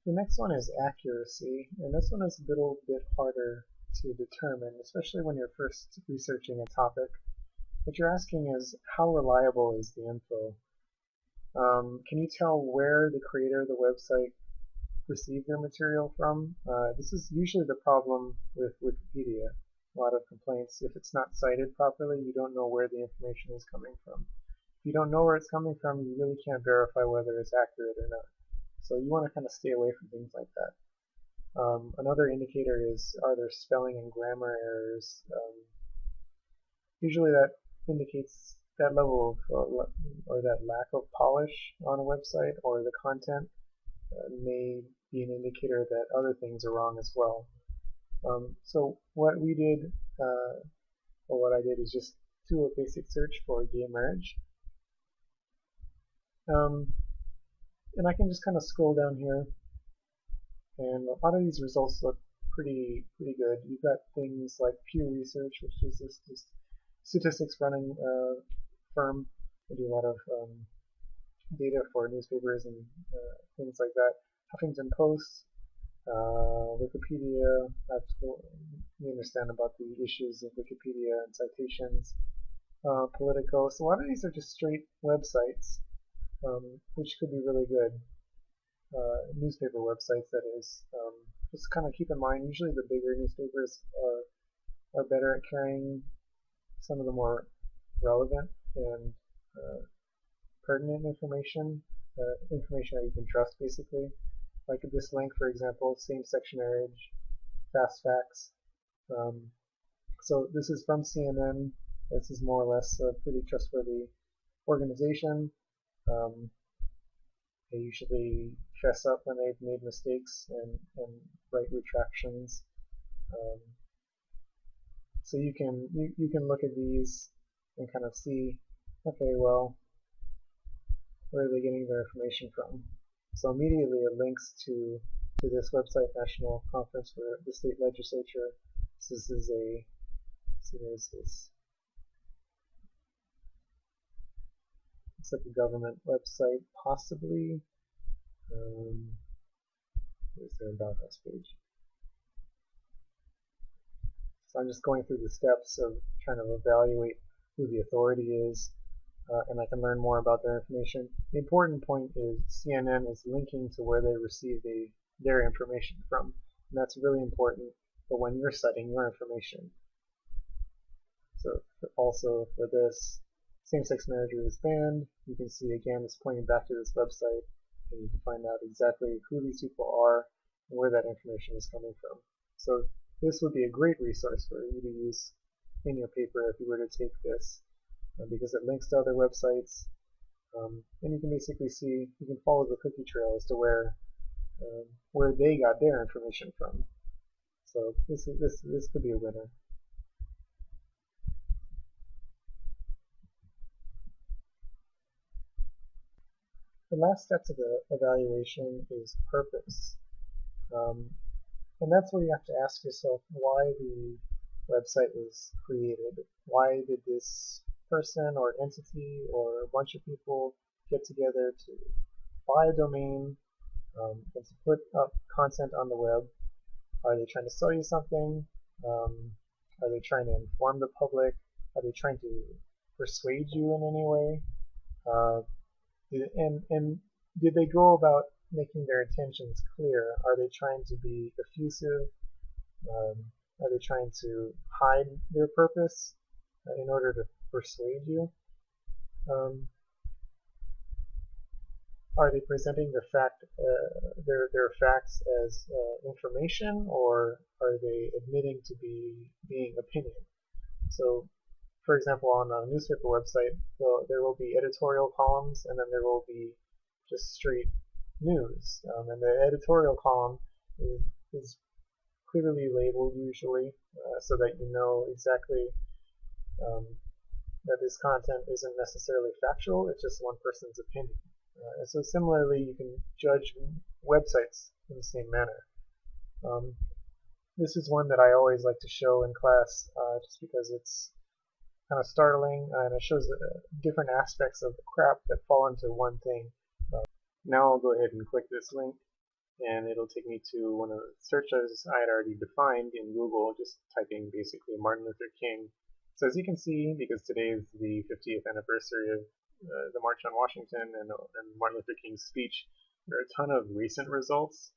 The next one is accuracy, and this one is a little bit harder to determine, especially when you're first researching a topic. What you're asking is, how reliable is the info? Can you tell where the creator of the website received their material from? This is usually the problem with Wikipedia. A lot of complaints. If it's not cited properly, you don't know where the information is coming from. If you don't know where it's coming from, you really can't verify whether it's accurate or not. So you want to kind of stay away from things like that. Another indicator is, are there spelling and grammar errors? Usually that indicates that level of, or that lack of polish on a website, or the content may be an indicator that other things are wrong as well. So what we did, or what I did, is just do a basic search for gay marriage. And I can just kind of scroll down here, and a lot of these results look pretty good. You've got things like Pew Research, which is this statistics running firm. They do a lot of data for newspapers and things like that. Huffington Post, Wikipedia. We understand about the issues of Wikipedia and citations. Politico. So a lot of these are just straight websites, which could be really good. Newspaper websites, that is. Just kind of keep in mind, usually the bigger newspapers are better at carrying some of the more relevant and pertinent information, information that you can trust, basically. Like this link, for example, same-sex marriage, fast facts. So this is from CNN. This is more or less a pretty trustworthy organization. They usually fess up when they've made mistakes and write retractions. So you can look at these and kind of see, okay, well, where are they getting their information from? So immediately it links to this website, National Conference for the State Legislature. This is a, so there's this, it's like a government website, possibly. There's their About Us page. So I'm just going through the steps of trying to evaluate who the authority is, and I can learn more about their information. The important point is CNN is linking to where they receive their information from, and that's really important for when you're citing your information. So also for this, same-sex marriage is banned. You can see again it's pointing back to this website, and you can find out exactly who these people are and where that information is coming from. So this would be a great resource for you to use in your paper if you were to take this, because it links to other websites, and you can basically see, you can follow the cookie trail as to where they got their information from. So this could be a winner. The last step to the evaluation is purpose. And that's where you have to ask yourself why the website was created. Why did this person or entity or a bunch of people get together to buy a domain and to put up content on the web? Are they trying to sell you something? Are they trying to inform the public? Are they trying to persuade you in any way? And did they go about making their intentions clear? Are they trying to be effusive? Are they trying to hide their purpose in order to persuade you? Are they presenting their their facts as information, or are they admitting to being opinion? So, for example, on a newspaper website, there will be editorial columns, and then there will be just straight news. And the editorial column is clearly labeled usually, so that you know exactly that this content isn't necessarily factual, it's just one person's opinion. And so similarly, you can judge websites in the same manner. This is one that I always like to show in class, just because it's kind of startling, and it shows different aspects of the CRAAP that fall into one thing. Now I'll go ahead and click this link, and it'll take me to one of the searches I had already defined in Google, just typing basically Martin Luther King. So as you can see, because today is the 50th anniversary of the March on Washington and Martin Luther King's speech, there are a ton of recent results.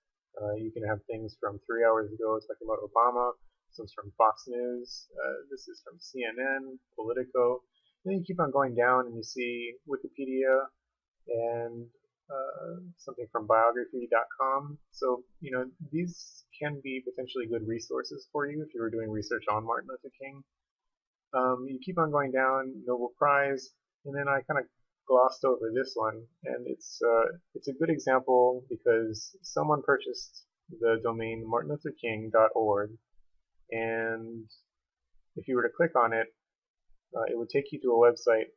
You can have things from 3 hours ago talking about Obama. This one's from Fox News. This is from CNN, Politico. And then you keep on going down and you see Wikipedia and something from biography.com. So, these can be potentially good resources for you if you were doing research on Martin Luther King. You keep on going down, Nobel Prize, and then I kind of glossed over this one, and it's a good example because someone purchased the domain martinlutherking.org, and if you were to click on it, it would take you to a website.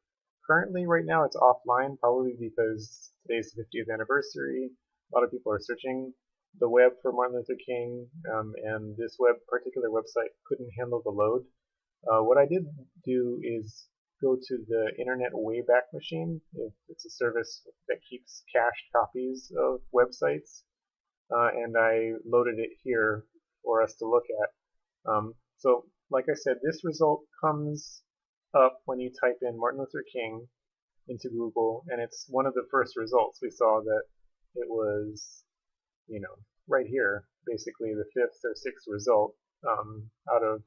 Currently, right now, it's offline, probably because today's the 50th anniversary. A lot of people are searching the web for Martin Luther King, and this particular website couldn't handle the load. What I did do is go to the Internet Wayback Machine. It's a service that keeps cached copies of websites, and I loaded it here for us to look at. So, like I said, this result comes up when you type in Martin Luther King into Google, and it's one of the first results. We saw that it was, right here, basically the 5th or 6th result out of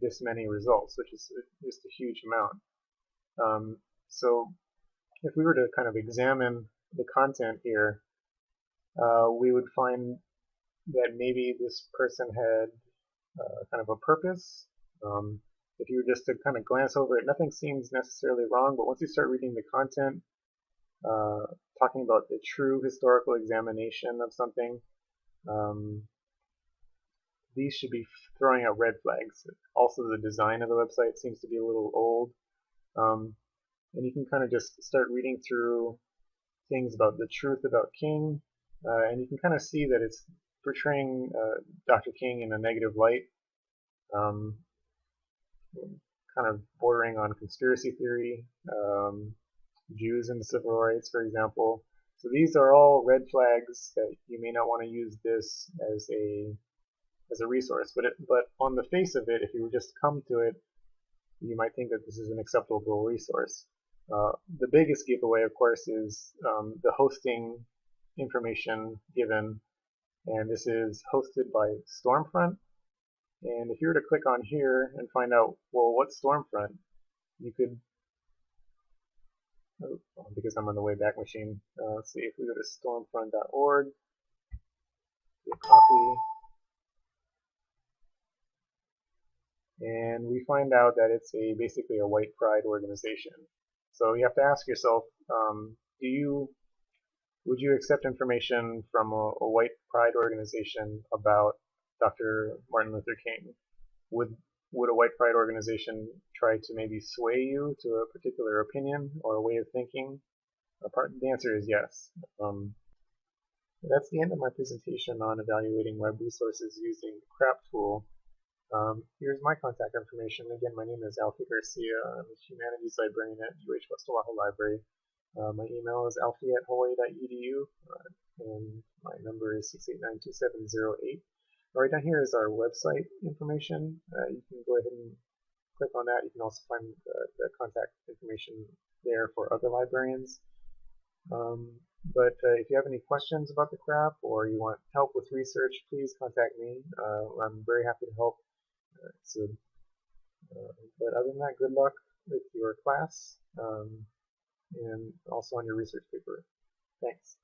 this many results, which is just a huge amount. So if we were to kind of examine the content here, we would find that maybe this person had kind of a purpose. If you were just to kind of glance over it, nothing seems necessarily wrong, but once you start reading the content, talking about the true historical examination of something, these should be throwing out red flags. Also, the design of the website seems to be a little old. And you can kind of just start reading through things about the truth about King, and you can kind of see that it's portraying Dr. King in a negative light, kind of bordering on conspiracy theory, Jews and civil rights, for example. So these are all red flags that you may not want to use this as a resource. But on the face of it, if you would just come to it, you might think that this is an acceptable resource. The biggest giveaway, of course, is the hosting information given, and this is hosted by Stormfront. And if you were to click on here and find out, well, what's Stormfront, you could, because I'm on the Wayback Machine, let's see, if we go to stormfront.org, copy, and we find out that it's basically a white pride organization. So you have to ask yourself, would you accept information from a white pride organization about Dr. Martin Luther King? Would a white pride organization try to maybe sway you to a particular opinion or a way of thinking? The answer is yes. That's the end of my presentation on evaluating web resources using the CRAAP tool. Here's my contact information. Again, my name is Alfie Garcia. I'm a humanities librarian at UH West Oahu Library. My email is alfie@hawaii.edu, and my number is 689-2708. Right down here is our website information. You can go ahead and click on that. You can also find the contact information there for other librarians. But if you have any questions about the CRAAP or you want help with research, please contact me. I'm very happy to help. But other than that, good luck with your class and also on your research paper. Thanks.